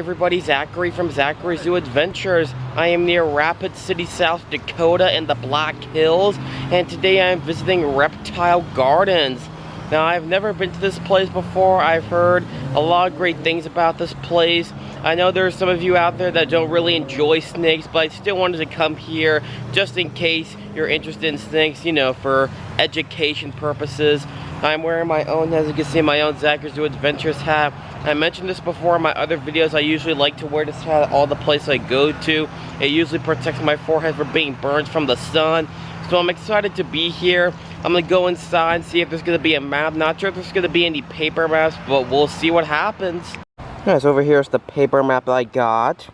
everybody, Zachary from Zachary Zoo Adventures. I am near Rapid City, South Dakota in the Black Hills, and today I am visiting Reptile Gardens. Now, I've never been to this place before. I've heard a lot of great things about this place. I know there are some of you out there that don't really enjoy snakes, but I still wanted to come here just in case you're interested in snakes, you know, for education purposes. I'm wearing my own, as you can see, my own Zachary Zoo Adventures hat. I mentioned this before in my other videos. I usually like to wear this hat at all the places I go to. It usually protects my forehead from being burned from the sun. So I'm excited to be here. I'm gonna go inside and see if there's gonna be a map. Not sure if there's gonna be any paper maps, but we'll see what happens. Guys, over here is the paper map that I got.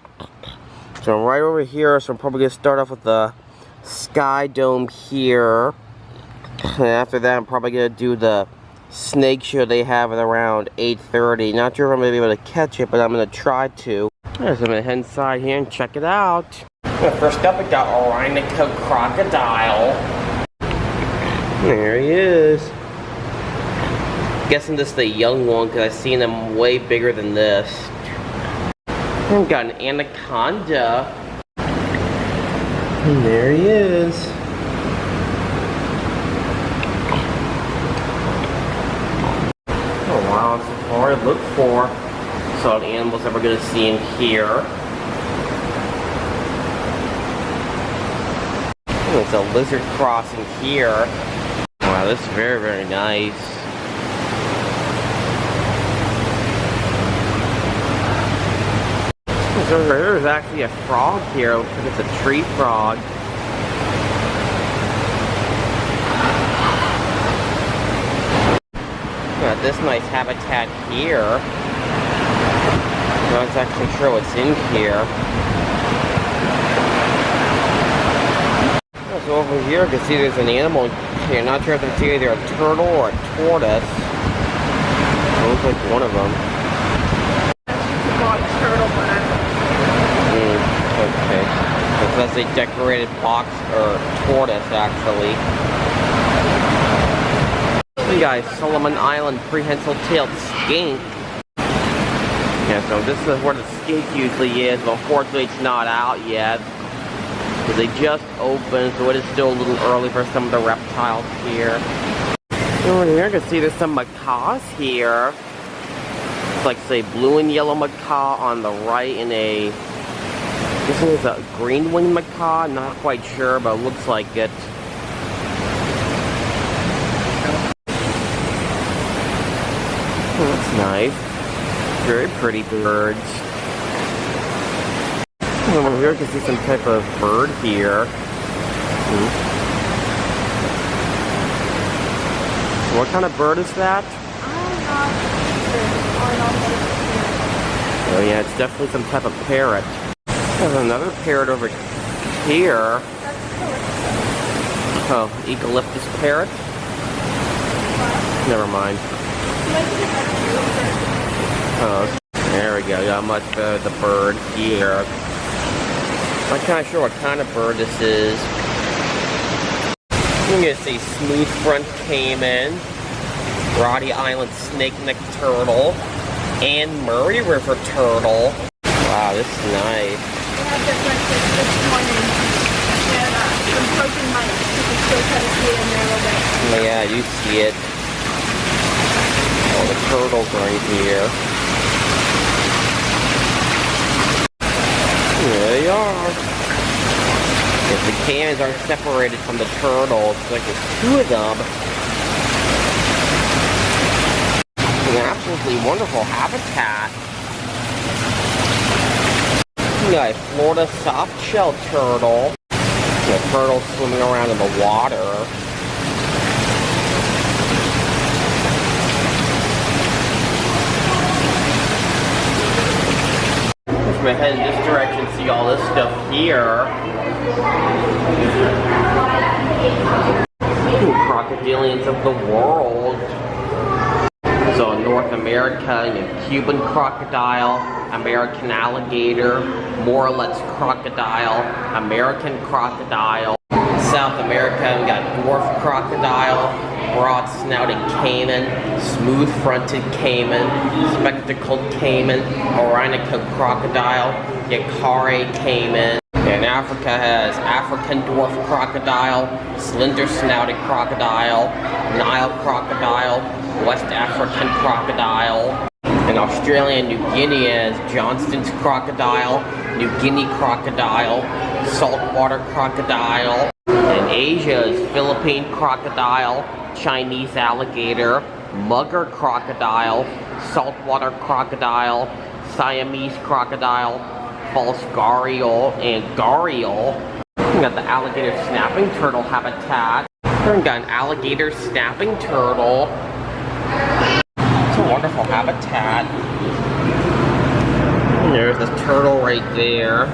So right over here, so I'm probably gonna start off with the Skydome here. And after that, I'm probably gonna do the snake show they have at around 8:30. Not sure if I'm gonna be able to catch it, but I'm gonna try to. So I'm gonna head inside here and check it out. First up, we got Alligator crocodile. There he is. Guessing this is the young one because I've seen him way bigger than this. And we got an anaconda. And there he is. Oh wow, that's so hard to look for. So what animals that we're gonna see in here. Oh, it's a lizard crossing here. Wow, this is very, very nice. So there's actually a frog here. Looks like it's a tree frog. Got this nice habitat here. I'm not actually sure what's in here. So over here, you can see there's an animal here. Not sure if it's either a turtle or a tortoise. It looks like one of them. Okay. So that's a decorated box or tortoise, actually. You guys, Solomon Island prehensile-tailed skink. Yeah, so this is where the skink usually is, but unfortunately it's not out yet. Because they just opened, so it is still a little early for some of the reptiles here. Over here, you can see there's some macaws here. It's like, say, blue and yellow macaw on the right, and this is a green-winged macaw. Not quite sure, but it looks like it. Oh, that's nice. Very pretty birds. Over here, you can see some type of bird here. What kind of bird is that? Oh yeah, it's definitely some type of parrot. There's another parrot over here. Oh, eucalyptus parrot? Never mind. Oh, there we go. Got much better the bird here. I'm not kind of sure what kind of bird this is. I'm gonna say smooth front caiman, Roddy Island snake-necked turtle, and Murray River turtle. Wow, this is nice. We have this breakfast this morning. We had some protein mites. You can still kind of see it in there a little bit. Oh, yeah, you see it. Oh, the turtles right here. There they are. If the caimans aren't separated from the turtles, like there's two of them. It's an absolutely wonderful habitat. We got a Florida soft-shell turtle. The turtle swimming around in the water. I'm gonna head in this direction, see all this stuff here. Crocodilians of the world. So North America, you have Cuban crocodile, American alligator, Morlet's crocodile, American crocodile, South America, we got dwarf crocodile, broad-snouted caiman, smooth-fronted caiman, spectacled caiman, Orinoco crocodile, Yakare caiman. And Africa has African dwarf crocodile, slender-snouted crocodile, Nile crocodile, West African crocodile. In Australia and New Guinea has Johnston's crocodile, New Guinea crocodile, saltwater crocodile. In Asia is Philippine crocodile, Chinese alligator, mugger crocodile, saltwater crocodile, Siamese crocodile, false gharial, and gharial. We got the alligator snapping turtle habitat. We got an alligator snapping turtle. It's a wonderful habitat. And there's the turtle right there.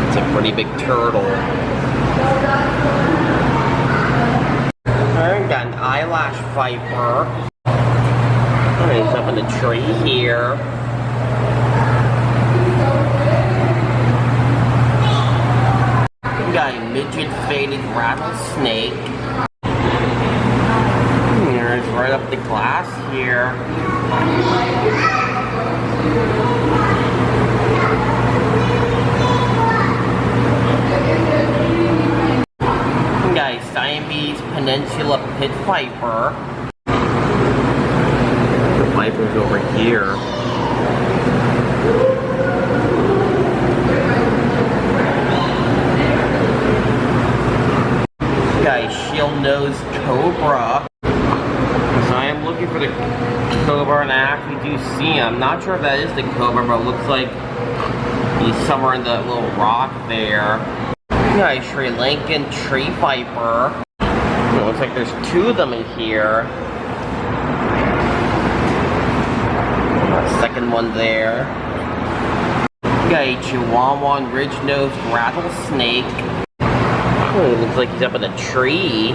It's a pretty big turtle. We got an eyelash viper. He's up in the tree here. We got a midget-faded rattlesnake. There's right up the glass here. We got a Siamese Peninsula pit viper. The viper's over here. Shield-nosed cobra. So I am looking for the cobra, and I actually do see him. I'm not sure if that is the cobra, but it looks like he's somewhere in the little rock there. We got a Sri Lankan tree viper. It looks like there's two of them in here. Second one there. We got a Chihuahuan ridge-nosed rattlesnake. Oh, it looks like he's up in a tree.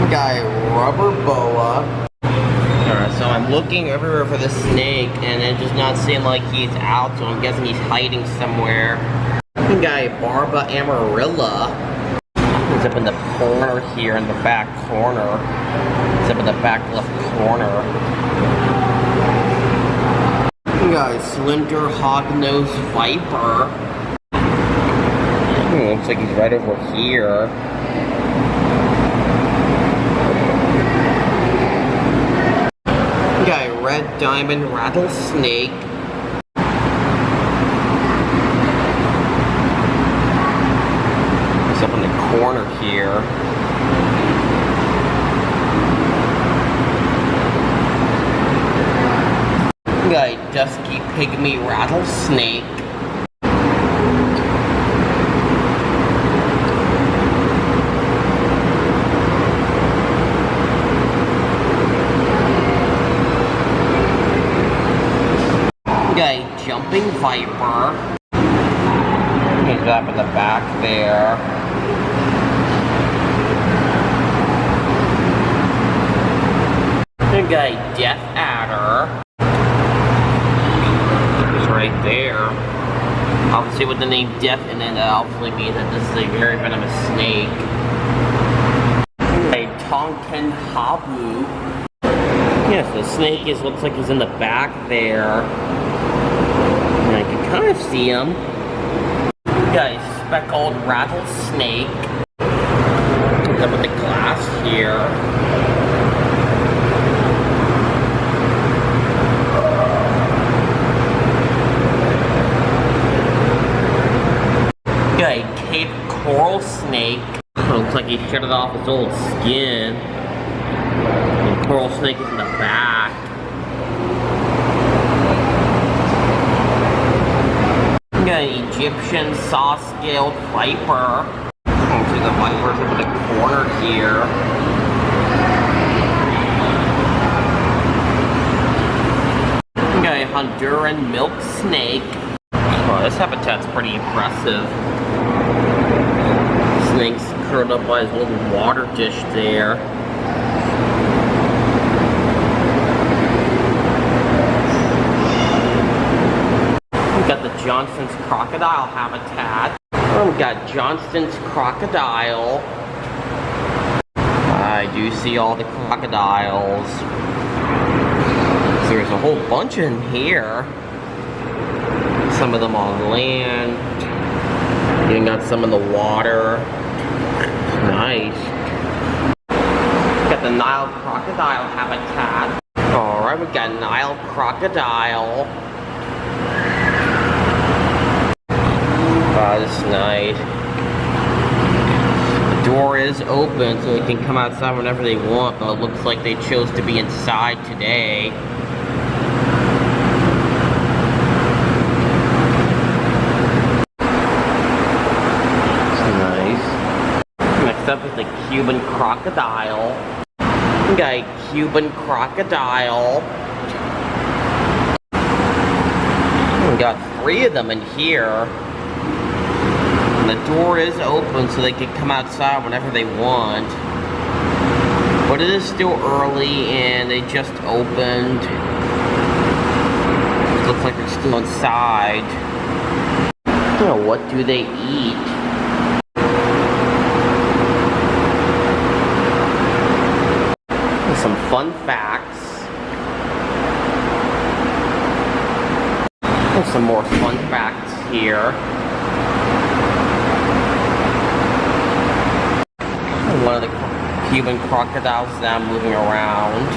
We got a rubber boa. Alright, so I'm looking everywhere for the snake, and it does not seem like he's out, so I'm guessing he's hiding somewhere. We got a Barba amarilla. He's up in the corner here, in the back corner. He's up in the back left corner. We got a slender hog-nosed viper. Looks like he's right over here. We got a red diamond rattlesnake. He's up in the corner here. We got a dusky pygmy rattlesnake. We got a jumping viper. He's up in the back there. We got a death adder. Right there. Obviously with the name death in it, that obviously means that this is a very venomous snake. A Tonkin habu. Yes, the snake looks like he's in the back there. And I can kind of see him. We got a speckled rattlesnake. He's up with the glass here. Got a Cape coral snake. Looks like he shedded off his old skin. The coral snake is in the back. We got an Egyptian saw-scaled viper. See the viper's up in the corner here. We got a Honduran milk snake. Oh, this habitat's pretty impressive. Snake's curled up by his little water dish there. Johnson's crocodile habitat. Oh, we got Johnson's crocodile. I do see all the crocodiles. So there's a whole bunch in here. Some of them on land. You got some in the water. Nice. Got the Nile crocodile habitat. Alright, we got Nile crocodile. Wow, this is nice. The door is open so they can come outside whenever they want, but it looks like they chose to be inside today. Next up is the Cuban crocodile. We got a Cuban crocodile. We got 3 of them in here. And the door is open so they can come outside whenever they want. But it is still early and they just opened. It looks like they're still inside. Oh, what do they eat? Some fun facts. And some more fun facts here. And one of the Cuban crocodiles now moving around.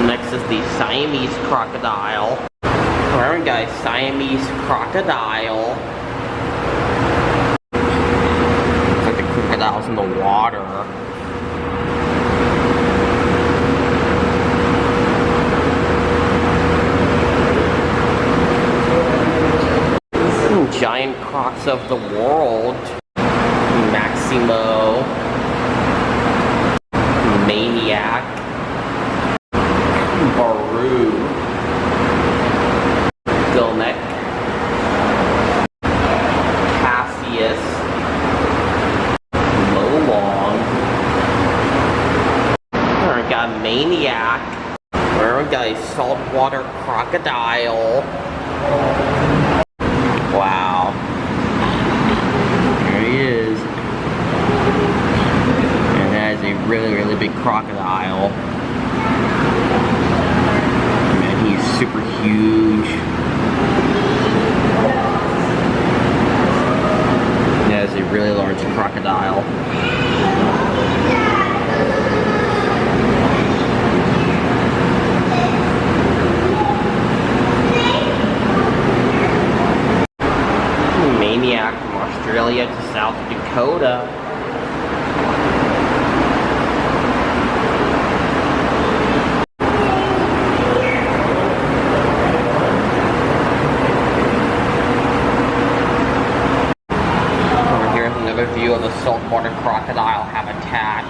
Next is the Siamese crocodile. Alright guys, Siamese crocodile. Crocodiles in the water. Giant crocs of the world. Maximo. Maniac. Baru. Gilnek. Cassius. Got Maniac. We got a saltwater crocodile. Wow. There he is. And that is a really, really big crocodile. Man, he's super huge. That is a really large crocodile. Maniac from Australia to South Dakota. Over here is another view of the saltwater crocodile habitat.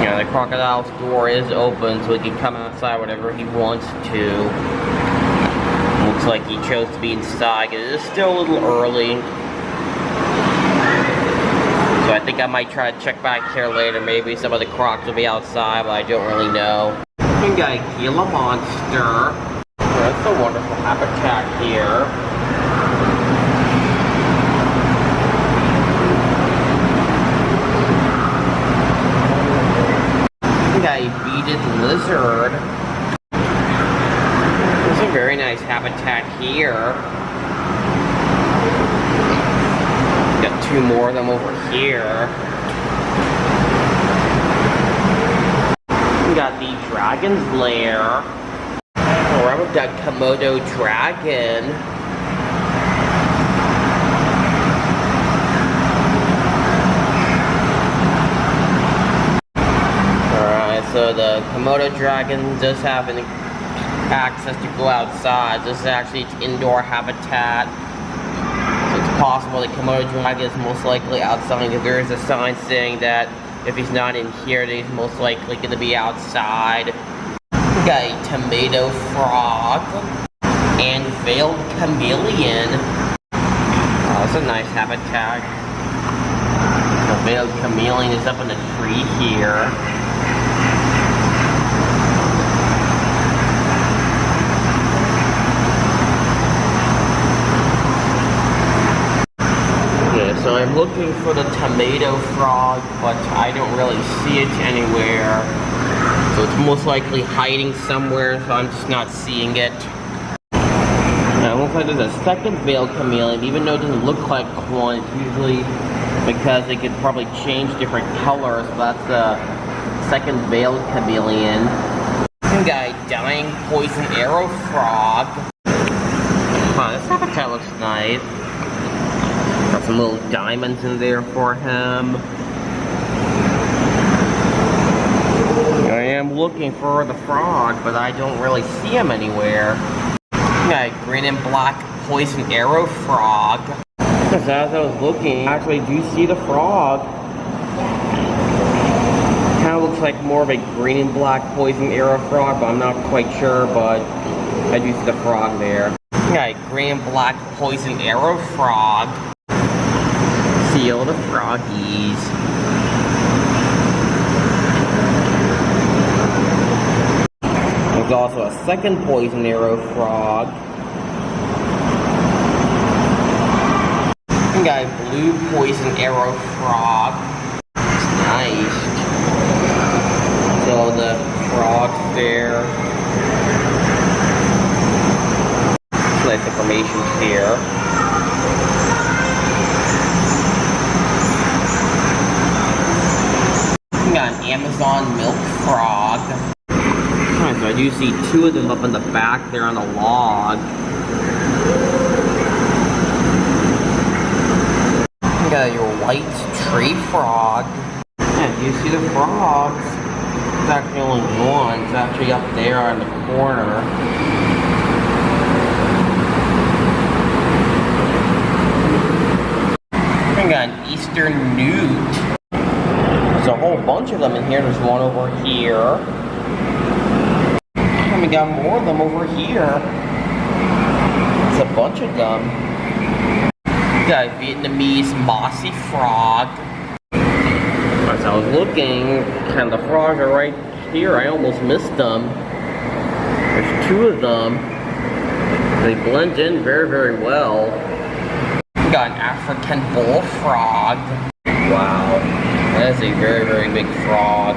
Yeah, the crocodile's door is open so he can come outside whenever he wants to. Looks like he chose to be inside. It is still a little early. So I think I might try to check back here later. Maybe some of the crocs will be outside, but I don't really know. We got a Gila monster. That's a wonderful habitat here. We got a beaded lizard. There's a very nice habitat here. Got 2 more of them over here. We got the dragon's lair. Alright, we've got Komodo dragon. Alright, so the Komodo dragon does have an access to go outside. This is actually its indoor habitat. So it's possible that Komodo dragon is most likely outside because there is a sign saying that if he's not in here, then he's most likely going to be outside. We got a tomato frog and veiled chameleon. Oh, that's a nice habitat. The veiled chameleon is up in the tree here. I'm looking for the tomato frog, but I don't really see it anywhere. So it's most likely hiding somewhere, so I'm just not seeing it. Now, it looks like there's a second veiled chameleon, even though it doesn't look like one. It's usually because they could probably change different colors. So that's the second veiled chameleon. Guy, dying poison arrow frog. Huh, this habitat looks nice. Got some little diamonds in there for him. I am looking for the frog, but I don't really see him anywhere. Got green and black poison arrow frog. As I was looking, I actually do see the frog. Kind of looks like more of a green and black poison arrow frog, but I'm not quite sure, but I do see the frog there. Got green and black poison arrow frog. See all the froggies. There's also a second poison arrow frog. We got a blue poison arrow frog. It's nice. So the frogs there. Nice information here. We got an Amazon milk frog. Alright, so I do see two of them up in the back there on the log. We got your white tree frog. Yeah, do you see the frogs? It's actually only one. It's actually up there in the corner. We got an eastern newt. There's a whole bunch of them in here. There's one over here. And we got more of them over here. There's a bunch of them. We got a Vietnamese mossy frog. As I was looking, and the frogs are right here. I almost missed them. There's two of them. They blend in very, very well. We got an African bullfrog. Wow, that is a very, very big frog.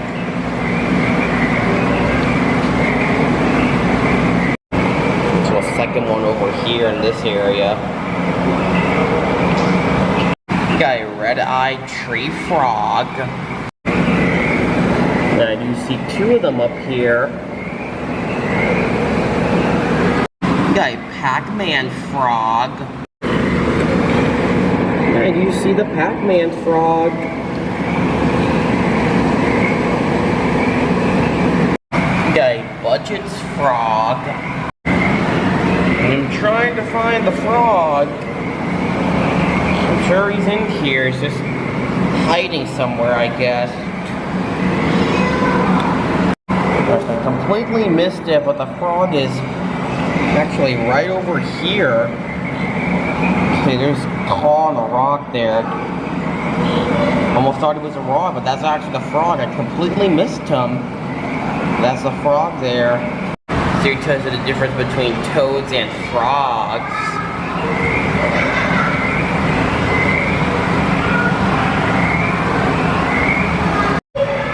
So a second one over here in this area. We got a red-eyed tree frog. And I do see two of them up here. We got a Pac-Man frog. And you see the Pac-Man frog. We got a Budget's frog. I'm trying to find the frog. I'm sure he's in here. He's just hiding somewhere, I guess. I completely missed it, but the frog is actually right over here. See, there's a claw on the rock there. Almost thought it was a rock, but that's actually the frog. I completely missed him. That's the frog there. So you tells you the difference between toads and frogs.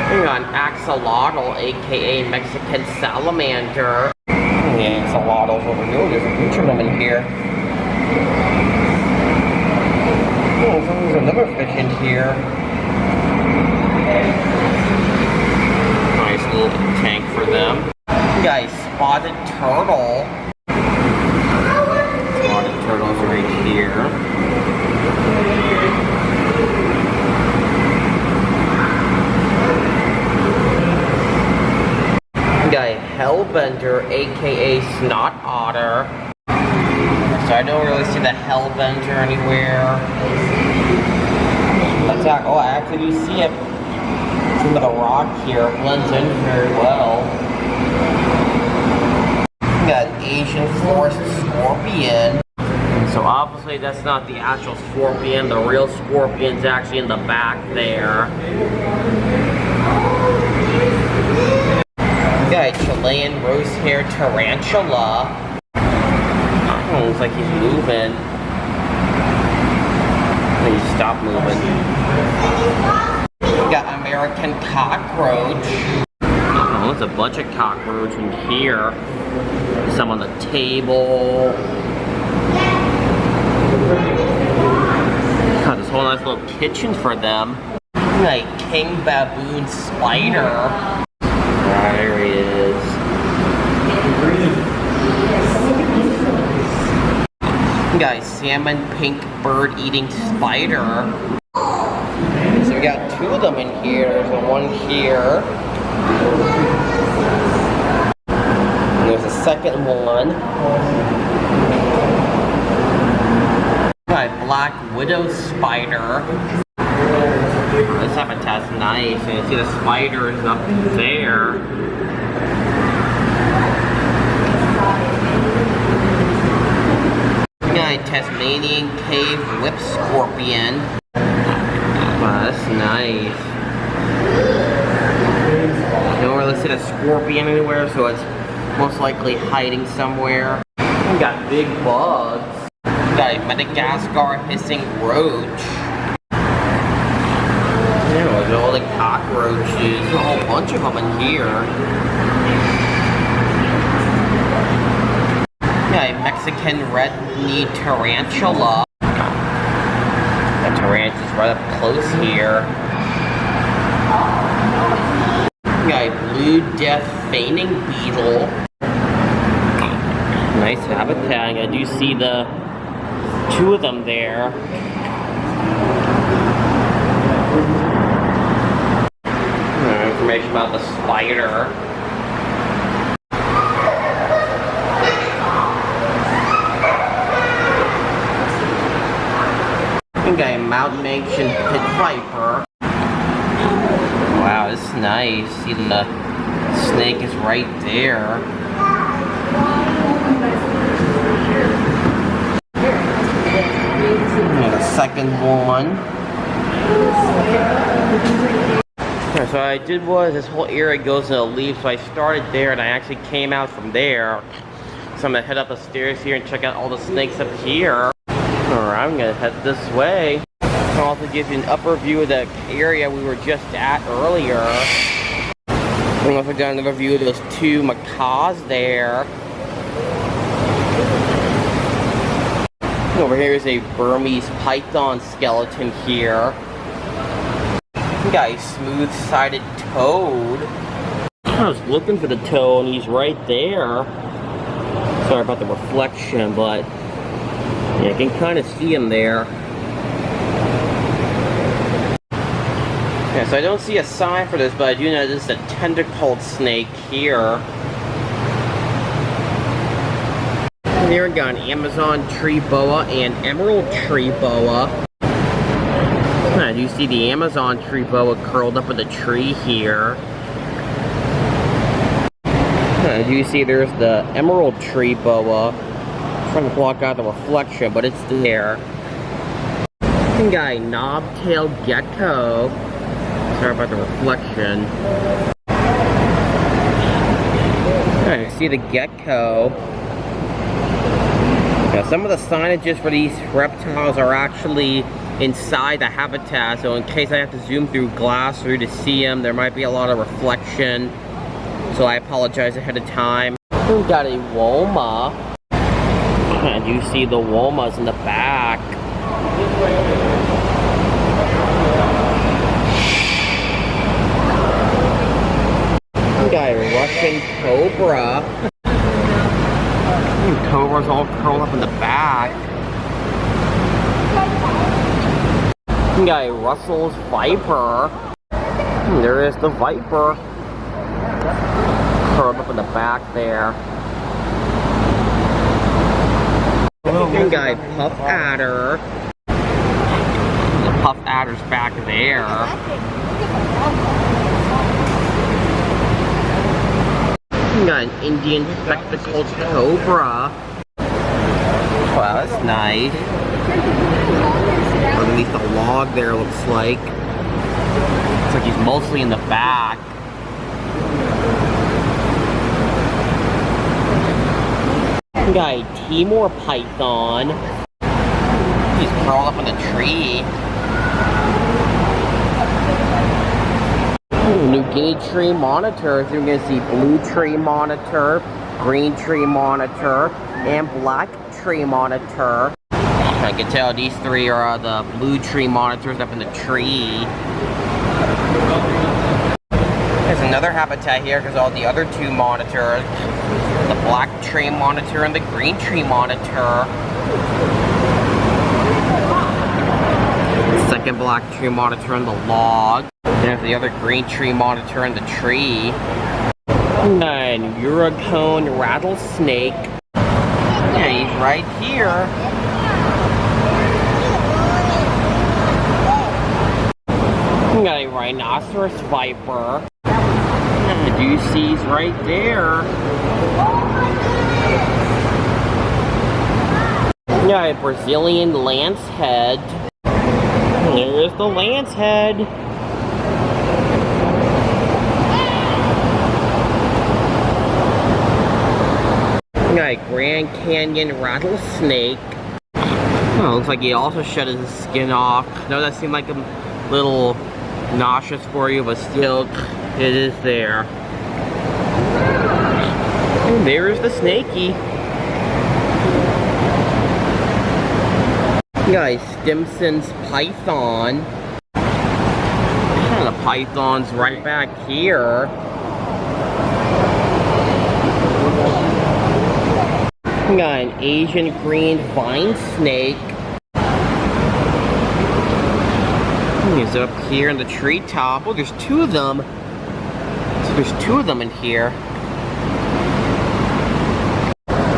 Hang on, axolotl, aka Mexican salamander. Yeah, axolotls over here. There's a bunch of them in here. Oh, there's another fish in here. Nice little tank for them. We got a spotted turtle. Spotted turtles right here. We got a hellbender, aka snot otter. So I don't really see the hellbender anywhere. Oh, I actually do see it. It's into the rock here. It blends in very well. We got an Asian forest scorpion. So obviously that's not the actual scorpion. The real scorpion's actually in the back there. We got a Chilean rose-haired tarantula. Oh, looks like he's moving. You stop moving. We got American cockroach. Oh, there's a bunch of cockroach in here. Some on the table. God, this whole nice little kitchen for them. Like king baboon spider. There he is. Guys, salmon pink bird eating spider. So we got two of them in here. There's the one here. And there's a second one. Got black widow spider. This habitat's nice, and you see the spiders up there. We got a Tasmanian cave whip scorpion. Wow, that's nice. You don't really see a scorpion anywhere, so it's most likely hiding somewhere. We got big bugs. We got a Madagascar hissing roach. There's all the cockroaches, a whole bunch of them in here. Yeah, a Mexican red-kneed tarantula. The tarantula's right up close here. Yeah, a blue death feigning beetle. Nice habitat. I do see the two of them there. Information about the spider. I think I mountain mansion pit viper. Wow, this is nice. See, the snake is right there. And the second one. So what I did was, this whole area goes in a leaf, so I started there and I actually came out from there. So I'm gonna head up the stairs here and check out all the snakes up here. Alright, I'm gonna head this way. I'll also give you an upper view of the area we were just at earlier. And also got another view of those two macaws there. Over here is a Burmese python skeleton here. We got a smooth-sided toad. I was looking for the toad and he's right there. Sorry about the reflection, but yeah, I can kind of see him there. Yeah, so I don't see a sign for this, but I do know this is a tentacled snake here. Here we got an Amazon tree boa and emerald tree boa. I do see the Amazon tree boa curled up in a tree here. I do see there's the emerald tree boa. I'm trying to block out the reflection, but it's there. We got a knob-tailed gecko. Sorry about the reflection. I see the gecko. Now, some of the signages for these reptiles are actually inside the habitat, so in case I have to zoom through glass through to see them, there might be a lot of reflection, so I apologize ahead of time. We've got a woma. And you see the womas in the back. We got a Russian cobra. Cobra's all curled up in the back. We got a Russell's viper. There is the viper. Curled up in the back there. We got a puff adder. The puff adder's back there. We got an Indian spectacled cobra. Wow, that's nice. Underneath the log there, looks like. Looks like he's mostly in the back. We got a Timor python. He's curled up in the tree. New Guinea tree monitors. You're gonna see blue tree monitor, green tree monitor, and black tree monitor. I can tell these three are the blue tree monitors up in the tree. There's another habitat here because all the other two monitors, the black tree monitor and the green tree monitor. The second black tree monitor in the log. There's the other green tree monitor in the tree. And Eurocone rattlesnake. Yeah, he's right here. We got a rhinoceros viper. Meduses right there. We got a Brazilian lance head. There's the lance head. We got a Grand Canyon rattlesnake. Oh, looks like he also shed his skin off. No, that seemed like a little nauseous for you, but still, it is there. And there's the snakey. Guys, Stimson's python. And the python's right back here. We got an Asian green vine snake. He's up here in the treetop. Oh, there's two of them. So there's two of them in here.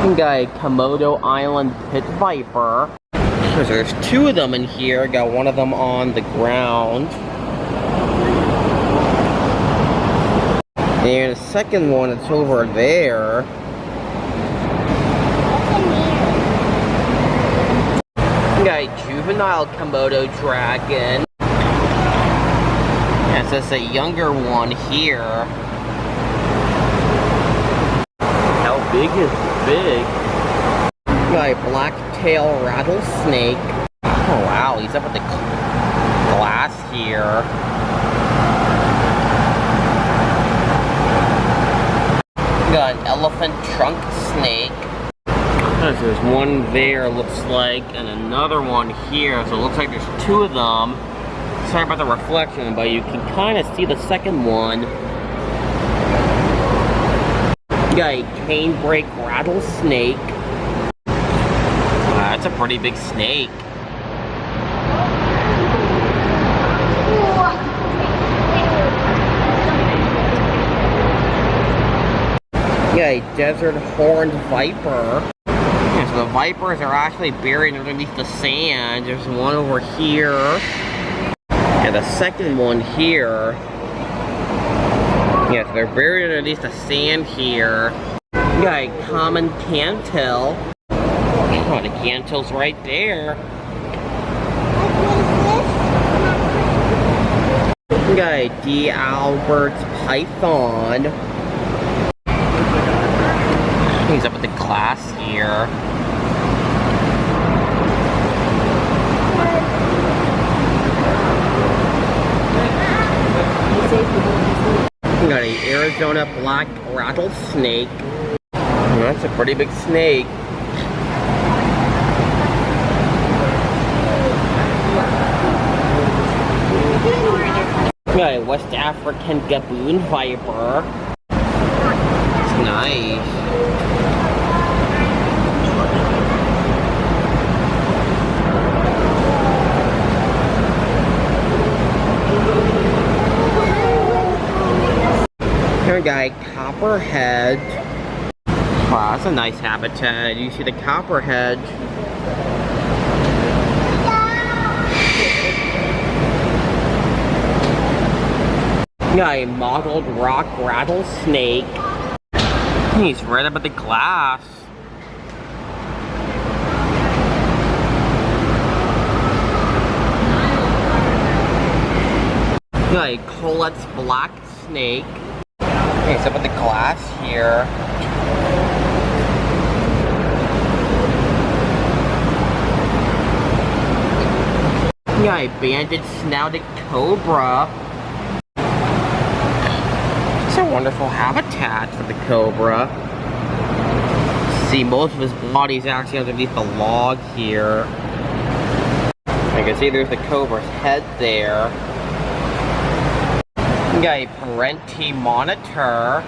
We got a Komodo Island pit viper. So there's two of them in here. Got one of them on the ground. And the second one, it's over there. We got a juvenile Komodo dragon. And it's a younger one here. How big is big? We got a black-tailed rattlesnake. Oh wow, he's up at the glass here. We got an elephant trunk snake. There's one there, looks like, and another one here. So it looks like there's two of them. Sorry about the reflection, but you can kind of see the second one. You got a canebrake rattlesnake. That's a pretty big snake. You got a desert horned viper. Yeah, so the vipers are actually buried underneath the sand. There's one over here. And the second one here. Yeah, so they're buried underneath the sand here. You got a common cantil. Oh, the cantil's right there. You got a D. Albert's python. He's up at the glass here. We got an Arizona black rattlesnake. That's a pretty big snake. We got a West African gaboon viper. It's nice. Here we got a copperhead. Wow, that's a nice habitat. You see the copperhead. We got a mottled rock rattlesnake. He's right up at the glass. We got a Colette's black snake. Okay, it's up at the glass here. We got a banded snouted cobra. It's a wonderful habitat for the cobra. See, most of his body is actually underneath the log here. You can see there's the cobra's head there. We got a Parenti monitor.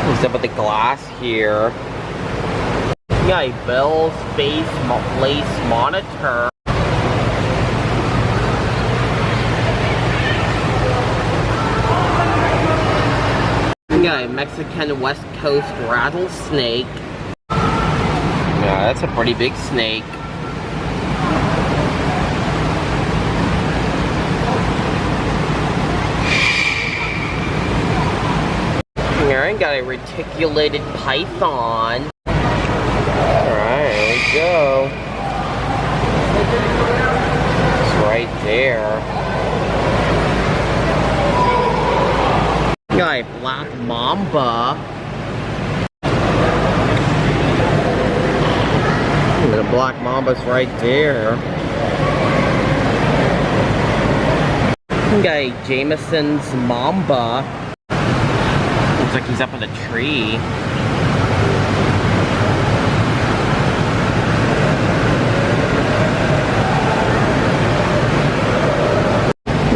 He's up at the glass here. We got a Bell's face lace monitor. We got a Mexican West Coast rattlesnake. Yeah, that's a pretty big snake. Here I got a reticulated python. Alright, here we go. It's right there. Got a black mamba. The black mamba's right there. Got a Jameson's mamba. Looks like he's up in a tree.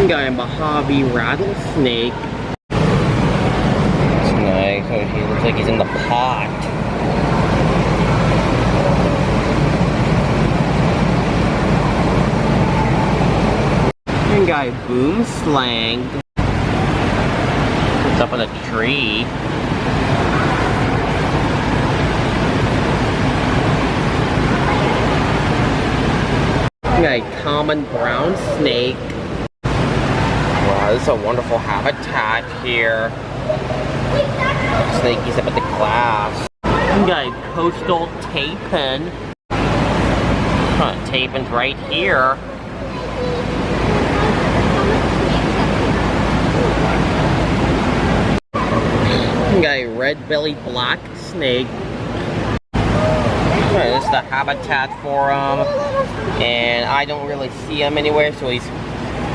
Got a Mojave rattlesnake. It's nice. Oh, he looks like he's in the pot. We got a boom slang. It's up in a tree. We got a common brown snake. Wow, this is a wonderful habitat here. Snaky's up at the glass. We got a coastal tapin. Tapin's right here. We got a red-bellied black snake. This is the habitat for him, and I don't really see him anywhere, so he's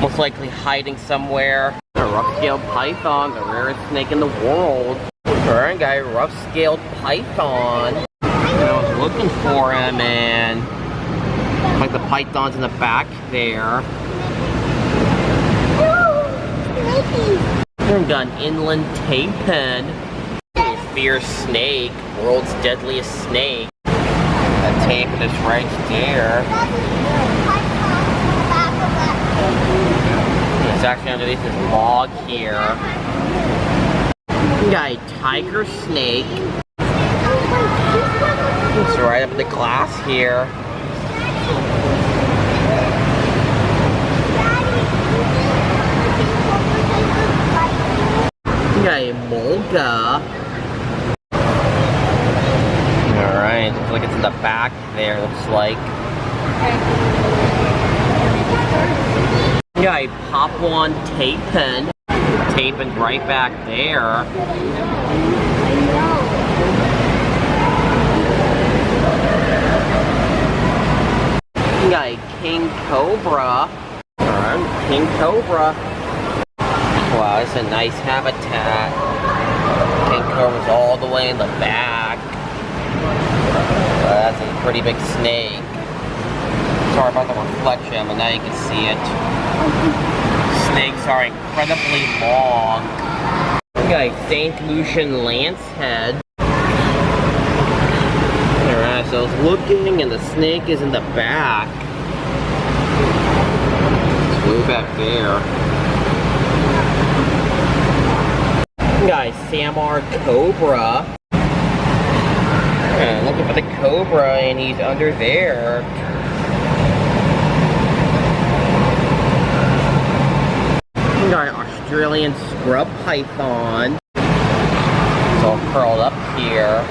most likely hiding somewhere. A rough-scaled python, the rarest snake in the world. Alright, got a rough-scaled python. And I was looking for him, and like the python's in the back there. We've got an inland tapin. Fierce snake, world's deadliest snake. That tapin is right there. It's actually underneath this log here. We got a tiger snake. It's right up at the glass here. We got a mulga. Alright, looks like it's in the back there, looks like. We got a Papuan tapin. Tapin's right back there. We got a king cobra. Alright, king cobra. Wow, this is a nice habitat. King cobra's all the way in the back. That's a pretty big snake. Sorry about the reflection, but now you can see it. Snakes are incredibly long. We got a St. Lucian lancehead. Alright, so I was looking and the snake is in the back. It's way back there. We got a Samar cobra. Looking for the cobra and he's under there. We got an Australian scrub python. It's all curled up here.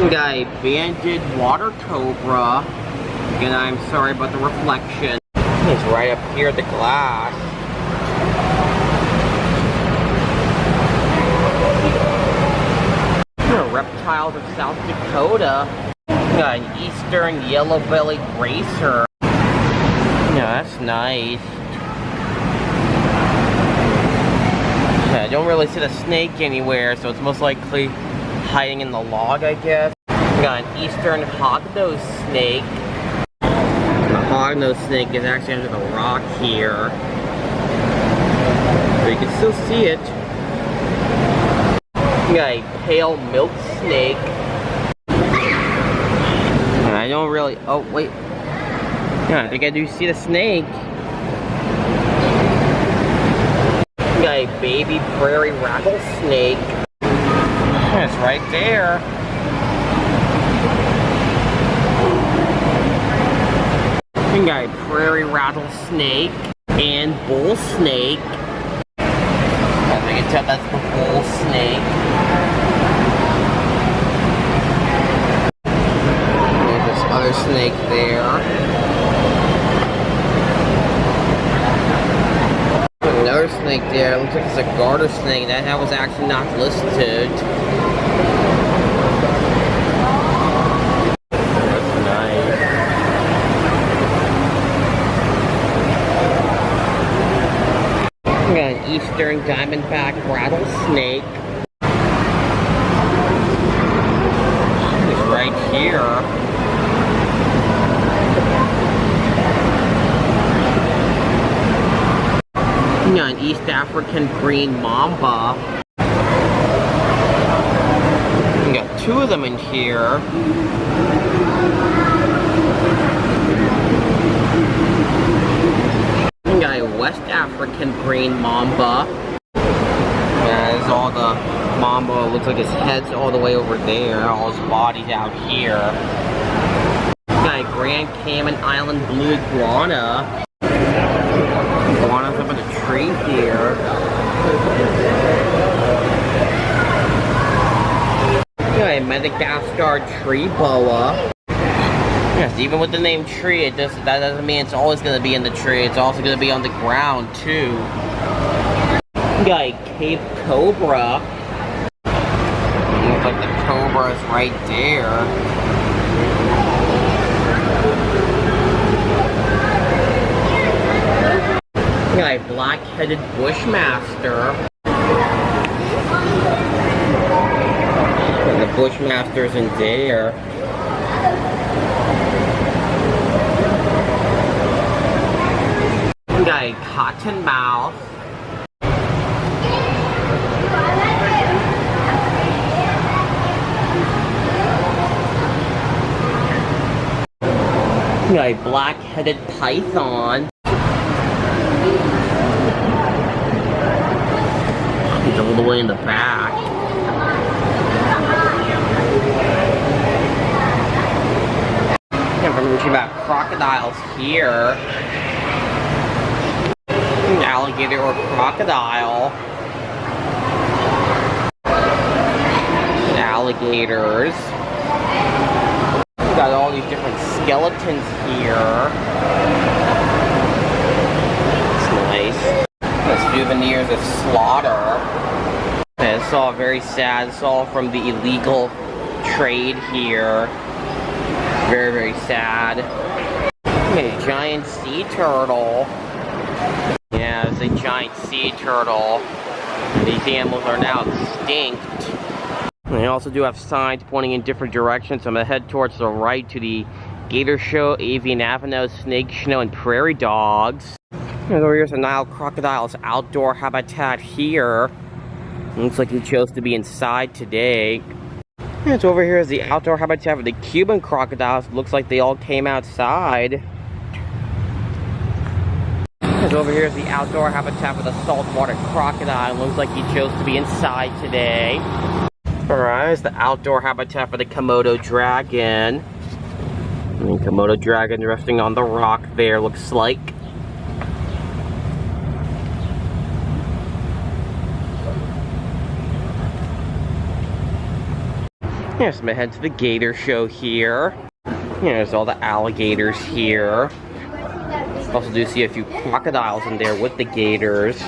We got a banded water cobra. Again, I'm sorry about the reflection. It's right up here at the glass. Reptiles of South Dakota. Got an eastern yellow-bellied racer. Yeah, that's nice. Yeah, I don't really see the snake anywhere, so it's most likely hiding in the log, I guess. Got an eastern hognose snake. The hognose snake is actually under the rock here. But you can still see it. Got a pale milk snake. I don't really, oh wait. Yeah, I think I do see the snake. Got a baby prairie rattlesnake. It's right there. We got a prairie rattlesnake and bull snake. As you can tell, that's the bull snake. There's this other snake there. Another snake there. It looks like it's a garter snake. That was actually not listed. That's nice. We got an eastern diamondback rattlesnake. It's right here. We got an East African green mamba. We got two of them in here. We got a West African green mamba. There's all the mamba. Looks like his head's all the way over there. All his body's out here. We got a Grand Cayman Island blue iguana. Iguana's up in the tree here. Got a Madagascar tree boa. Yes, even with the name tree, that doesn't mean it's always going to be in the tree. It's also going to be on the ground too. Got a Cape cobra. Looks like the cobra is right there. Got a black-headed bushmaster. And the bushmaster's in there. We got a cottonmouth. We got a black-headed python. He's all the way in the back. I'm talking about crocodiles here. An alligator or crocodile. Alligators. We've got all these different skeletons here. It's nice. The souvenirs of slaughter. And it's all very sad. It's all from the illegal trade here. Very, very sad. Okay, giant sea turtle. Yeah, it's a giant sea turtle. These animals are now extinct. And they also do have signs pointing in different directions. So I'm gonna head towards the right to the gator show, avian aveno, snake show, and prairie dogs. And over here's the Nile crocodile's outdoor habitat here. Looks like he chose to be inside today. And over here is the outdoor habitat for the Cuban crocodiles. Looks like they all came outside. And over here is the outdoor habitat for the saltwater crocodile. Looks like he chose to be inside today. Alright, it's the outdoor habitat for the Komodo dragon. And Komodo dragon resting on the rock there, looks like. Yes, I'm gonna head to the gator show here. There's all the alligators here. Also do see a few crocodiles in there with the gators.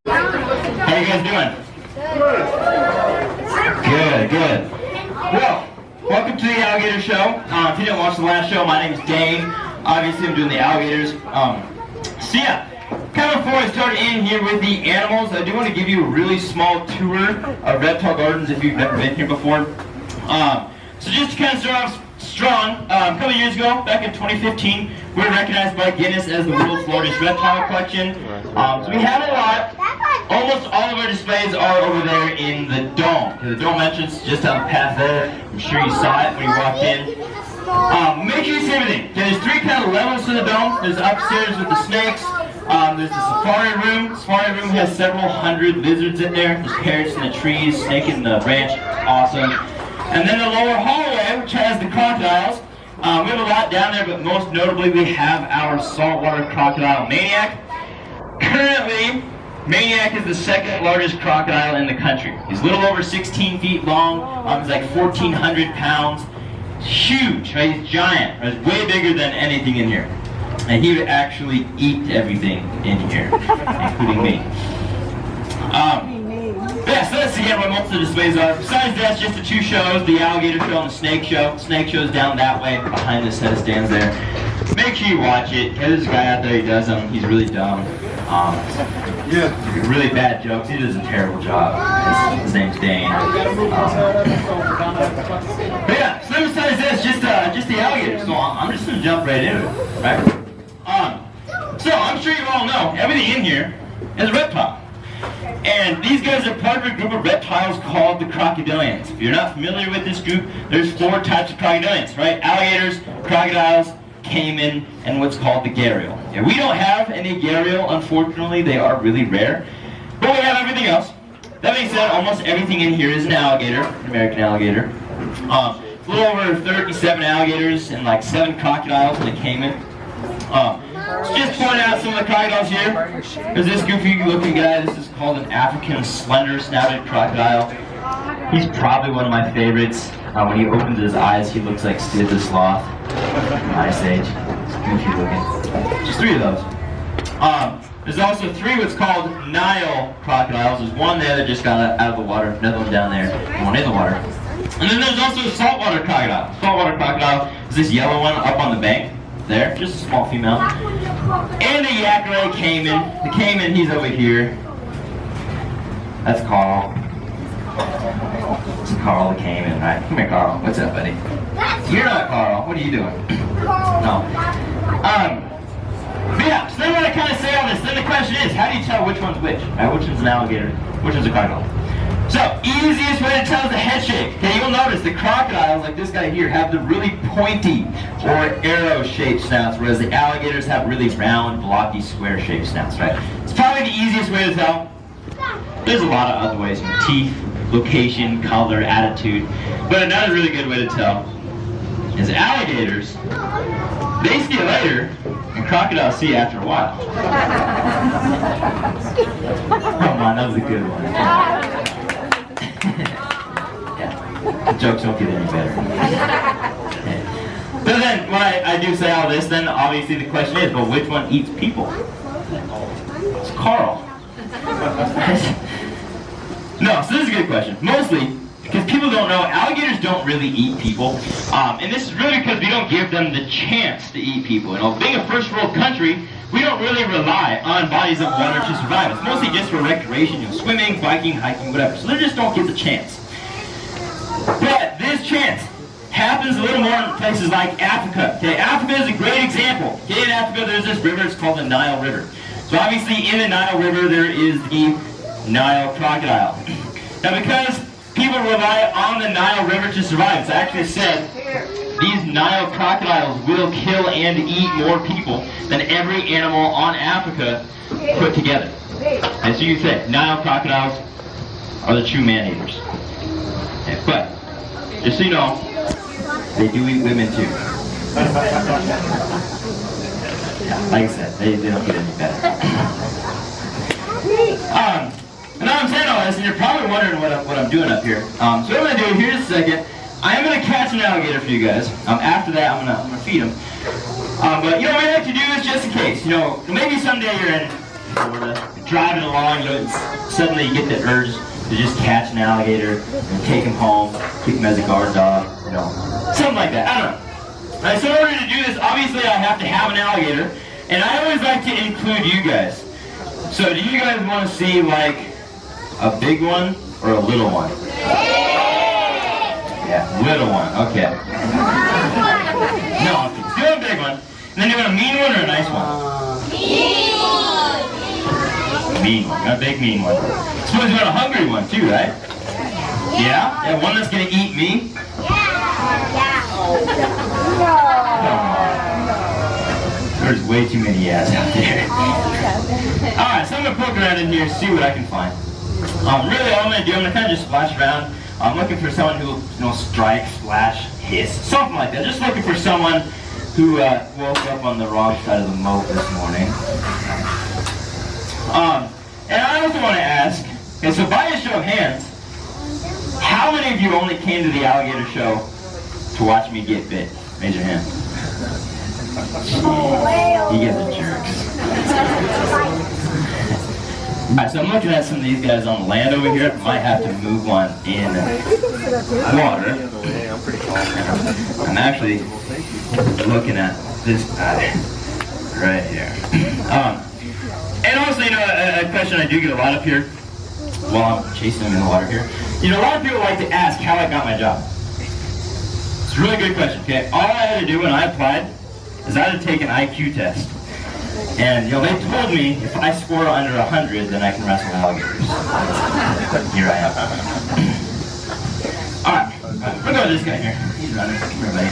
How you guys doing? Good, good. Well, welcome to the Alligator Show. If you didn't watch the last show, my name is Dane. Obviously, I'm doing the alligators. So yeah, kind of before I start in here with the animals, I do want to give you a really small tour of Reptile Gardens if you've never been here before. So just to kind of start off strong, a couple years ago, back in 2015, we were recognized by Guinness as the world's largest reptile collection. So we have a lot. Almost all of our displays are over there in the dome. The dome entrance just on the path there. I'm sure you saw it when you walked in. Make sure you see everything. Okay, there's three kind of levels to the dome. There's upstairs with the snakes. There's the safari room. The safari room has several hundred lizards in there. There's parrots in the trees, snake in the branch. Awesome. And then the lower hallway, which has the crocodiles. We have a lot down there, but most notably we have our saltwater crocodile Maniac. Currently, Maniac is the second largest crocodile in the country. He's a little over 16 feet long. He's like 1,400 pounds. Huge, right? He's giant. Right? He's way bigger than anything in here. And he would actually eat everything in here, including me. Yeah, so that's again what most of the displays are. Besides that, just the two shows, the alligator show and the snake show. The snake show is down that way, behind this set of stands there. Make sure you watch it. There's a guy out there who does them. He's really dumb. Really bad jokes. He does a terrible job. His name's Dane. But yeah, so besides this, just the alligator. So I'm just gonna jump right into it, right? So I'm sure you all know everything in here is a reptile. And these guys are part of a group of reptiles called the crocodilians. If you're not familiar with this group, there's four types of crocodilians, right? Alligators, crocodiles, caiman, and what's called the gharial. Yeah, we don't have any gharial, unfortunately. They are really rare. But we have everything else. That being said, almost everything in here is an alligator, an American alligator. It's a little over 37 alligators and like 7 crocodiles and a caiman. Just point out some of the crocodiles here. There's this goofy looking guy. This is called an African slender snouted crocodile. He's probably one of my favorites. When he opens his eyes, he looks like Sid the Sloth. Ice Age. It's goofy looking. Just 3 of those. There's also 3 what's called Nile crocodiles. There's one there that just got out of the water, another one down there, and one in the water. And then there's also a saltwater crocodile. Saltwater crocodile is this yellow one up on the bank. There, just a small female. And a Yakare caiman. The caiman, he's over here. That's Carl. It's Carl the caiman, right? Come here, Carl. What's up, buddy? You're not Carl. What are you doing? No. But yeah, so then when I kind of say all this, then the question is, how do you tell which one's which? Right? Which one's an alligator? Which one's a crocodile? So, easiest way to tell is the head shape. Okay, you'll notice the crocodiles, like this guy here, have the really pointy or arrow-shaped snouts, whereas the alligators have really round, blocky, square-shaped snouts, right? It's probably the easiest way to tell. There's a lot of other ways, teeth, location, color, attitude. But another really good way to tell is alligators, they see you later, and crocodiles see you after a while. Come on, that was a good one. Yeah, the jokes don't get any better. So then, when I do say all this, then obviously the question is, well, which one eats people? It's Carl. No, so this is a good question. Mostly, because people don't know, alligators don't really eat people. And this is really because we don't give them the chance to eat people. You know, being a first world country, we don't really rely on bodies of water to survive. It's mostly just for recreation, you know, swimming, biking, hiking, whatever. So they just don't get the chance. But this chance happens a little more in places like Africa. Okay, Africa is a great example. Okay, in Africa there's this river, it's called the Nile River. So obviously in the Nile River there is the Nile crocodile. Now because people rely on the Nile River to survive, it's actually said these Nile crocodiles will kill and eat more people than every animal on Africa put together. And so you say, Nile crocodiles are the true man-eaters. Okay, but, just so you know, they do eat women too. Like I said, they don't get any better. And now I'm saying all this, and you're probably wondering what I'm doing up here. So what I'm going to do here in a second, I am going to catch an alligator for you guys. After that, I'm going to feed him. But you know what I like to do is just in case. You know, maybe someday you're in Florida, driving along, you know, suddenly you get the urge to just catch an alligator and take him home, keep him as a guard dog, you know, something like that. I don't know. Alright, so in order to do this, obviously I have to have an alligator, and I always like to include you guys. So do you guys want to see like a big one or a little one? Yeah, little one, okay. No, do a big one. And then you want a mean one or a nice one? Mean one, not a big mean one. Suppose you want a hungry one too, right? Yeah? Yeah, one that's gonna eat me? There's way too many yeahs out there. Alright, so I'm gonna poke around in here, see what I can find. Really all I'm gonna do, I'm gonna kind of just splash around. I'm looking for someone who will, you know, strike, splash, hiss, something like that. Just looking for someone who woke up on the wrong side of the moat this morning. And I also want to ask, okay, so by a show of hands, how many of you only came to the alligator show to watch me get bit? Raise your hand. You guys are jerks. Alright, so I'm looking at some of these guys on land over here. I might have to move one in water. I'm actually looking at this guy right here. And also, you know, a question I do get a lot of here while I'm chasing them in the water here. You know, a lot of people like to ask how I got my job. It's a really good question, okay? All I had to do when I applied is I had to take an IQ test. And, you know, they told me if I score under 100, then I can wrestle alligators. Here I am. Alright, we'll go with this guy here. He's running. Come here, buddy.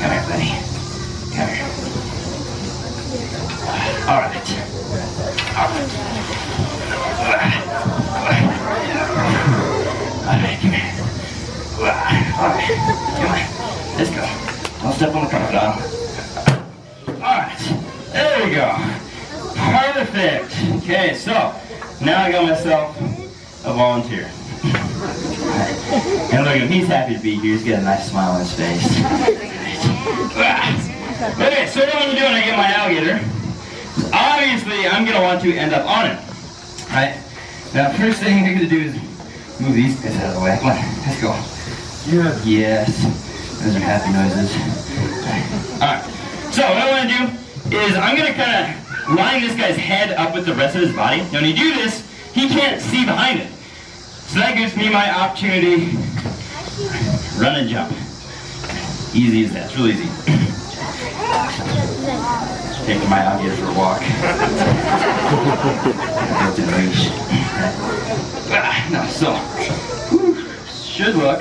Come here, buddy. Come here. Alright. Alright. Alright, come here. Alright, come on. Let's go. Don't step on the crocodile. Alright, there we go. Perfect. Okay, so now I got myself a volunteer. And look at him, he's happy to be here. He's got a nice smile on his face. Okay, so what I'm doing when I get my alligator, obviously I'm going to want to end up on him. Right? Now, first thing I'm going to do is move these guys out of the way. Come on, let's go. Yeah. Yes. Those are happy noises. Alright. So what I want to do is I'm going to kind of line this guy's head up with the rest of his body. Now when you do this, he can't see behind it. So that gives me my opportunity to run and jump. Easy as that. It's real easy. Taking my alligator for a walk. Built in leash. No, so should look.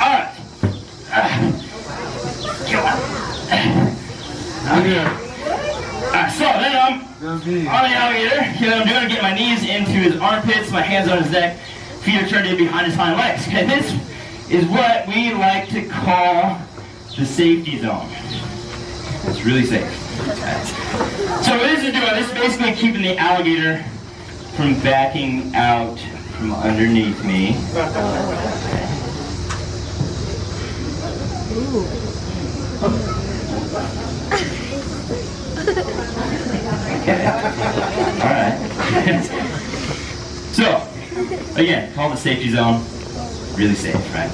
Alright. So then I'm on the alligator. What I'm doing is get my knees into his armpits, my hands on his neck, feet are turned in behind his hind legs. Okay, this is what we like to call the safety zone. It's really safe. Okay. So what this is doing, this is basically keeping the alligator from backing out from underneath me. Okay. Alright. So, again, call the safety zone. Really safe, right?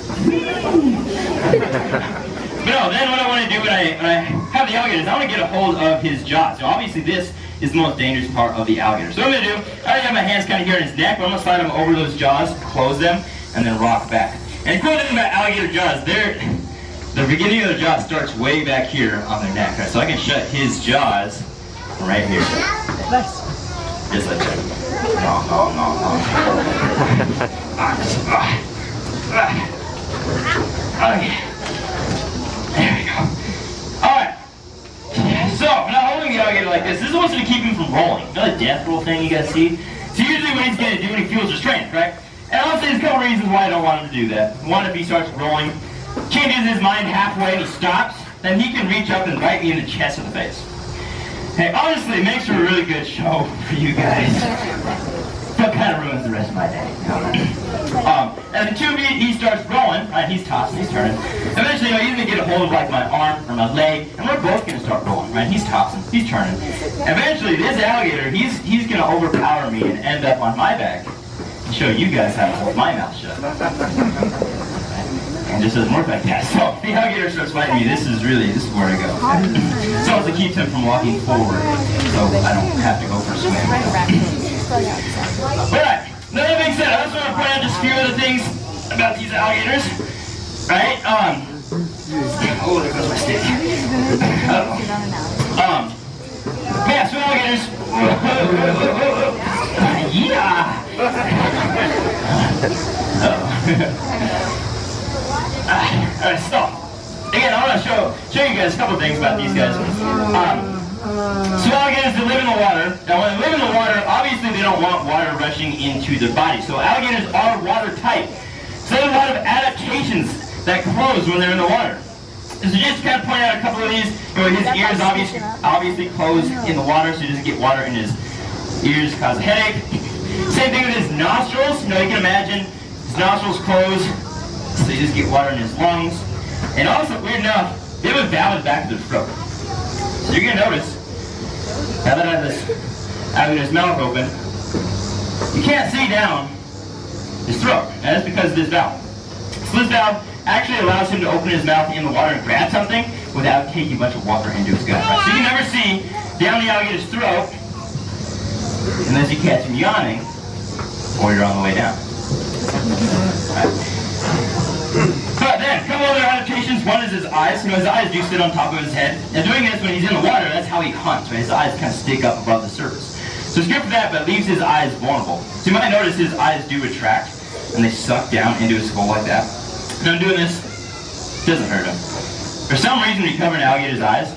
But no, then what I want to do when I have the alligator is I want to get a hold of his jaws. So obviously this is the most dangerous part of the alligator. So what I'm going to do, I already have my hands kind of here in his neck, but I'm going to slide them over those jaws, close them, and then rock back. And the cool thing about alligator jaws, the beginning of the jaw starts way back here on their neck. Right? So I can shut his jaws right here. Just like that. No. Okay. There we go. Alright. So, now holding the alligator like this is supposed to keep him from rolling. You know the death roll thing you guys see? So usually what he's going to do when he feels restrained, right? And I'll say there's a couple reasons why I don't want him to do that. One, if he starts rolling, changes his mind halfway and he stops, then he can reach up and bite me in the chest or the face. Hey, honestly, it makes for a really good show for you guys. But So it kind of ruins the rest of my day. And the tube, he starts rolling, right? He's tossing, he's turning. Eventually, he's gonna get a hold of like my arm or my leg, and we're both gonna start rolling, right? He's tossing, he's turning. Eventually, this alligator, he's gonna overpower me and end up on my back and show you guys how to hold my mouth shut. And it just doesn't work like that. So the alligator starts fighting me. This is where to go. So as it keeps him from walking forward, so I don't have to go for a swim. Alright, now that being said, I just want to point out just a few other things about these alligators. Right? Oh, there goes my stick. Yeah, so alligators. Yeah. Alright, stop. Again, I want to show you guys a couple things about these guys. So alligators, they live in the water. Now when they live in the water, obviously they don't want water rushing into their body. So alligators are watertight. So there's a lot of adaptations that close when they're in the water. So just kind of point out a couple of these. His ears obviously close in the water, so he doesn't get water in his ears, cause a headache. Same thing with his nostrils. You can imagine his nostrils close, so you just get water in his lungs. And also, weird enough, they have a valve in the back of their throat. So you're going to notice, now that I have this alligator's mouth open, you can't see down his throat. And that's because of this valve. So this valve actually allows him to open his mouth in the water and grab something without taking a bunch of water into his gut. Right? So you can never see down the alligator's throat unless you catch him yawning or you're on the way down. Right. But then, a couple other adaptations. One is his eyes. His eyes do sit on top of his head. And doing this when he's in the water, that's how he hunts, right? His eyes kind of stick up above the surface. So it's good for that, but it leaves his eyes vulnerable. So you might notice his eyes do retract, and they suck down into his skull like that. And I'm doing this, it doesn't hurt him. For some reason, when you cover an alligator's eyes,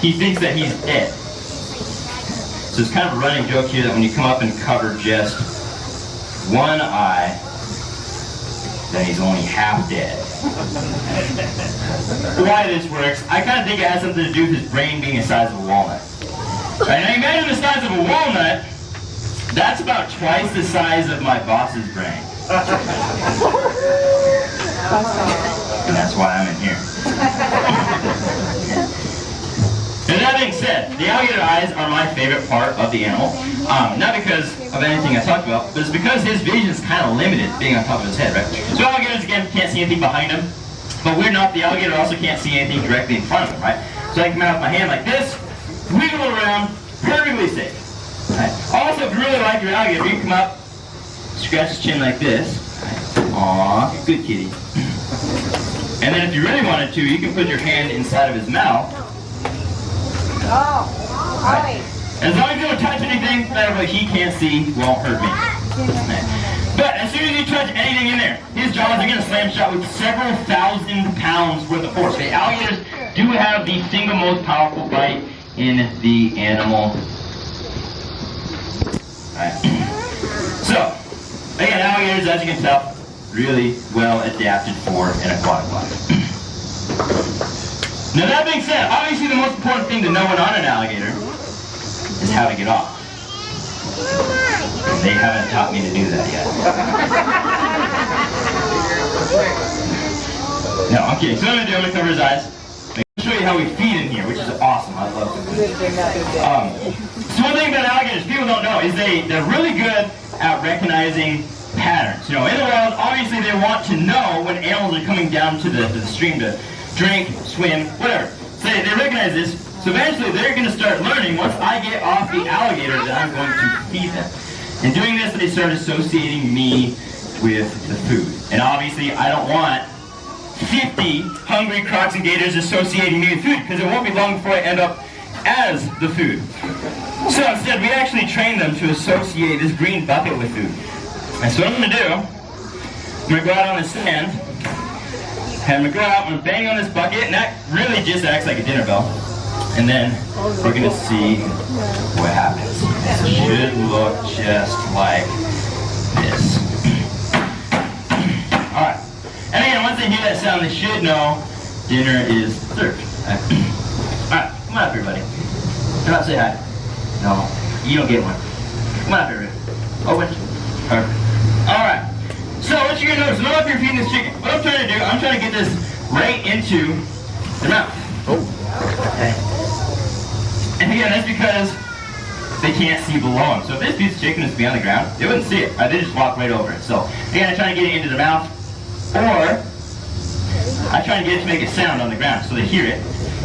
he thinks that he's dead. So it's kind of a running joke here that when you come up and cover just one eye, then he's only half dead. Why this works, I kind of think it has something to do with his brain being the size of a walnut. Right, now imagine the size of a walnut, that's about twice the size of my boss's brain. And that's why I'm in here. And that being said, the alligator eyes are my favorite part of the animal. Not because of anything I talked about, but it's because his vision is kind of limited being on top of his head, right? So alligators, again, can't see anything behind him. But weird enough, the alligator also can't see anything directly in front of him, right? So I can come out with my hand like this, wiggle around, perfectly safe. Right? Also, if you really like your alligator, you can come up, scratch his chin like this. Right? Aw, good kitty. And then if you really wanted to, you can put your hand inside of his mouth. Oh, right. As long as you don't touch anything that he can't see, won't hurt me. But as soon as you touch anything in there, his jaws are going to slam shut with several thousand pounds worth of force. The alligators do have the single most powerful bite in the animal. Right. So, again, alligators, as you can tell, really well adapted for an aquatic life. Now that being said, obviously the most important thing to know when on an alligator is how to get off. They haven't taught me to do that yet. No, I'm kidding. So what I'm going to do, I'm going to cover his eyes. I'm going to show you how we feed in here, which is awesome. I love it. So one thing about alligators people don't know is they're really good at recognizing patterns. In the wild, obviously they want to know when animals are coming down to the stream to drink, swim, whatever. So they recognize this. So eventually they're going to start learning once I get off the alligator that I'm going to feed them. In doing this, they start associating me with the food. And obviously I don't want 50 hungry crocs and gators associating me with food because it won't be long before I end up as the food. So instead we actually train them to associate this green bucket with food. And so what I'm going to do, I'm going to go out on the sand. And I'm going to go out, I'm going to bang on this bucket, and that really just acts like a dinner bell. And then we're going to see what happens. It should look just like this. Alright. And again, once they hear that sound, they should know dinner is served. Alright, come on up here, buddy. Come out and say hi. No, you don't get one. Come on up here, buddy. Open. Perfect. Alright. So what you're gonna notice, not if you're feeding this chicken. What I'm trying to do, I'm trying to get this right into the mouth. Oh. Okay. And again, that's because they can't see below them. So if this piece of chicken is on the ground, they wouldn't see it. They just walk right over it. So again, I'm trying to get it into the mouth, or I'm trying to get it to make a sound on the ground so they hear it.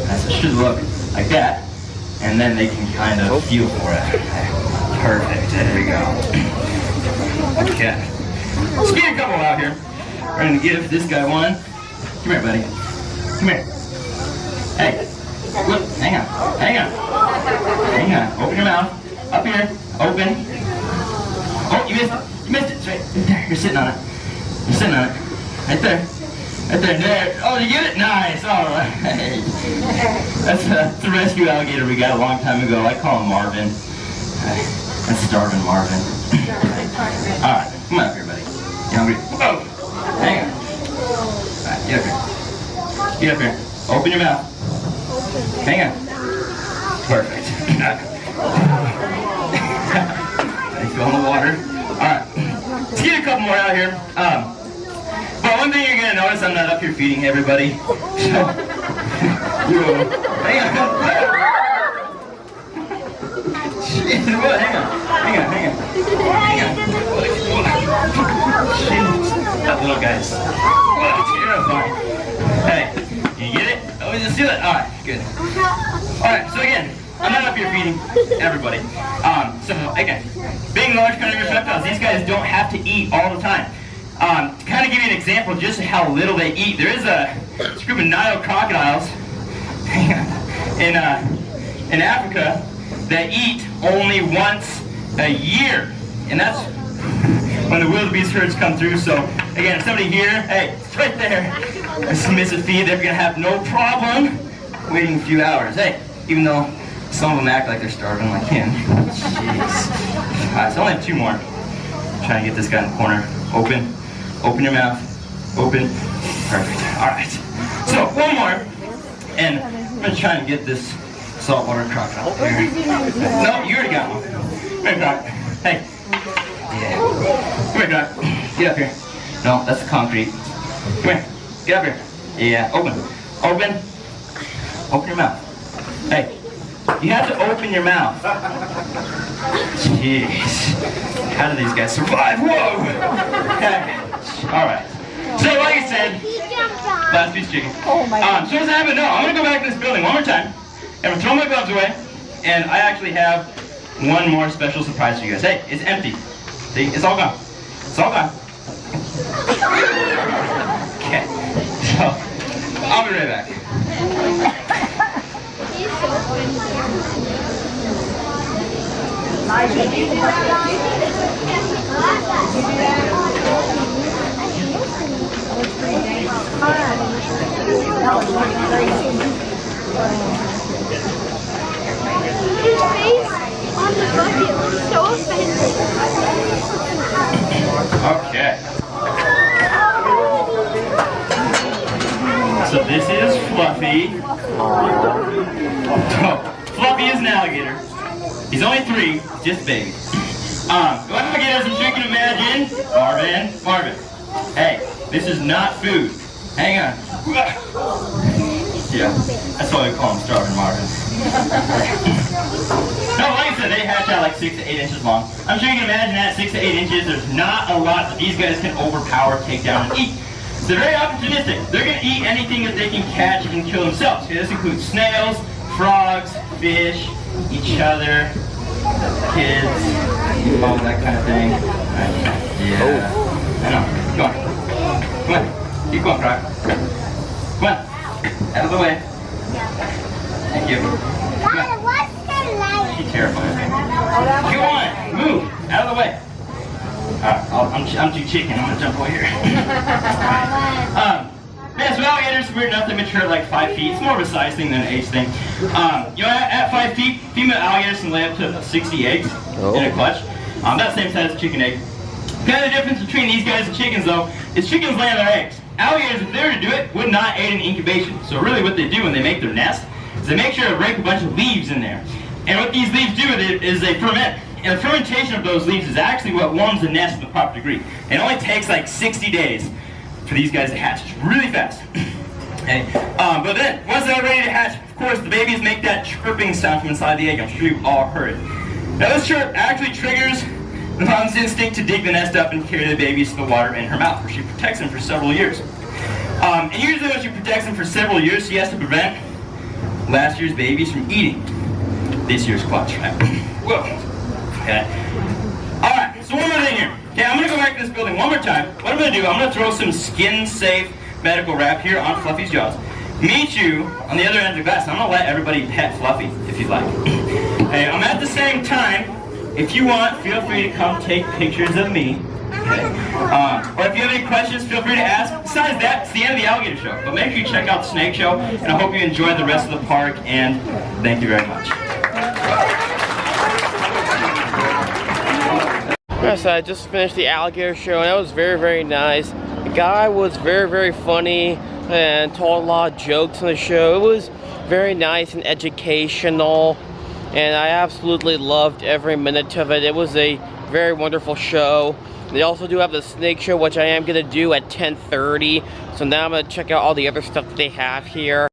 And so it should look like that, and then they can kind of feel for it. Perfect. There we go. Okay. Let's get a couple out here. We're gonna give this guy one. Come here, buddy. Come here. Hey. Look. Hang on. Hang on. Hang on. Open your mouth. Up here. Open. Oh, you missed it. You missed it. It's right there. You're sitting on it. You're sitting on it. Right there. Right there. There. Oh, you get it? Nice. All right. That's a rescue alligator we got a long time ago. I call him Marvin. That's starving Marvin. All right. Come on up here, buddy. You hungry? Whoa. Hang on. All right. Get up here. Get up here. Open your mouth. Hang on. Perfect. Thanks for all the water. Alright. Let's get a couple more out here. But one thing you're going to notice, I'm not up here feeding everybody. So, hang on. Shit, what? Hang on. Hang on. Hang on. Hang on. Shit. That little guy's terrifying. Hey, you get it? Oh, you see that? Alright, good. Alright, so again, I'm not up here feeding everybody. So again, being large carnivorous reptiles, these guys don't have to eat all the time. To kind of give you an example of just how little they eat, there is a group of Nile crocodiles in Africa that eat only once a year. And that's when the wildebeest herds come through. So again, if somebody here, hey, it's right there, just miss a feed, they're gonna have no problem waiting a few hours. Hey, even though some of them act like they're starving like him. Jeez. Alright, so I only have two more. I'm trying to get this guy in the corner. Open. Open your mouth. Open. Perfect. Alright. So, one more. And I'm gonna try and get this saltwater crocodile here. No, you already got one. Come here, Croc. Hey. Yeah. Come here, Croc. Get up here. No, that's the concrete. Come here. Get up here. Yeah, open. Open. Open your mouth. Hey. You have to open your mouth. Jeez. How do these guys survive? Whoa! Okay. Alright. So like I said, last piece of chicken. So as I happen to know, I'm going to go back to this building one more time. I'm going to throw my gloves away. And I actually have one more special surprise for you guys. Hey, it's empty. See, it's all gone. It's all gone. Okay. So, I'll be right back. His face on the bucket was so offensive. Okay. So this is Fluffy. Fluffy is an alligator. He's only 3, just baby. Go ahead and get us, as you can imagine. Marvin. Hey, this is not food. Hang on. Yeah, that's why we call him Starving Marvin. No, like I said, they hatch out like 6 to 8 inches long. I'm sure you can imagine that 6 to 8 inches, there's not a lot that these guys can overpower, take down, and eat. So they're very opportunistic. They're going to eat anything that they can catch and kill themselves. Okay, this includes snails, frogs, fish, each other, kids, all that kind of thing. Yeah. I know. Come on. Come on. Keep going, Croc. Come on. Out of the way. Thank you. Come on. She's terrifying. Come on. Move. Out of the way. I'm too chicken. I'm gonna jump over here. Yeah, so alligators, weird enough, they mature at like 5 feet. It's more of a size thing than an age thing. At 5 feet, female alligators can lay up to 60 eggs in a clutch. About the same size as a chicken egg. Kind of the difference between these guys and chickens, though, is chickens lay on their eggs. Alligators, if they were to do it, would not aid in incubation. So really what they do when they make their nest is they make sure to rake a bunch of leaves in there. And what these leaves do is they ferment. And the fermentation of those leaves is actually what warms the nest to the proper degree. It only takes like 60 days for these guys to hatch. It's really fast. Okay. But then, once they're ready to hatch, of course, the babies make that chirping sound from inside the egg. I'm sure you've all heard it. Now, this chirp actually triggers the mom's instinct to dig the nest up and carry the babies to the water in her mouth, where she protects them for several years. And usually when she protects them for several years, she has to prevent last year's babies from eating this year's clutch. Right? Whoa. Okay. Alright, so one more thing here. Okay, I'm going to go back to this building one more time. What I'm going to do, I'm going to throw some skin-safe medical wrap here on Fluffy's jaws. Meet you on the other end of the glass. I'm going to let everybody pet Fluffy, if you'd like. Okay, at the same time, if you want, feel free to come take pictures of me. Okay? Or if you have any questions, feel free to ask. Besides that, it's the end of the alligator show. But make sure you check out the snake show, and I hope you enjoy the rest of the park, and thank you very much. Yes, I just finished the alligator show, and that was very, very nice. The guy was very, very funny and told a lot of jokes on the show. It was very nice and educational, and I absolutely loved every minute of it. It was a very wonderful show. They also do have the snake show, which I am going to do at 10:30. So now I'm going to check out all the other stuff that they have here.